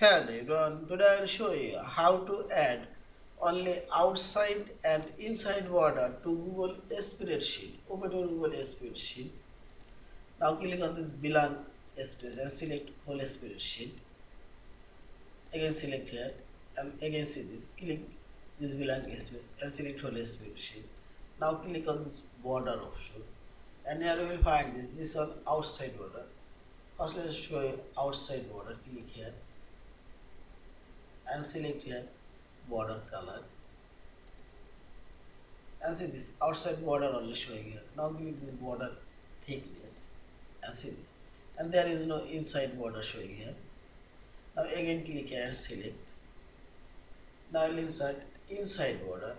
Hello everyone, today I will show you how to add only outside and inside border to Google Spreadsheet. Open your Google Spreadsheet. Now click on this blank space and select whole spreadsheet. Again select here and again see this. Click this blank space and select whole spreadsheet. Now click on this border option and here you will find this one outside border. First let us show you outside border. Click here and select here border color and see this outside border only showing here. Now give this border thickness and see this, and there is no inside border showing here. Now again click here and select. Now I'll insert inside border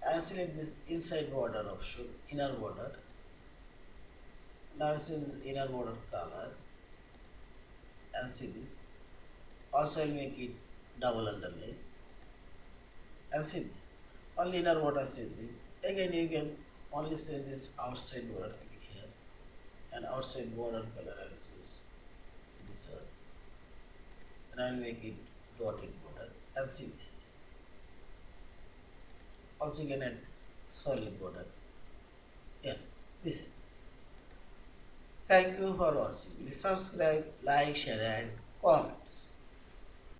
and select this inside border option, inner border. Now see this inner border color and see this. Also I'll make it double underline and see this. Only inner border see this. Again you can only say this outside border, click here and outside border color I will choose this one and I will make it dotted border and see this. Also you can add solid border. Yeah, this is. Thank you for watching. Please subscribe, like, share and comments.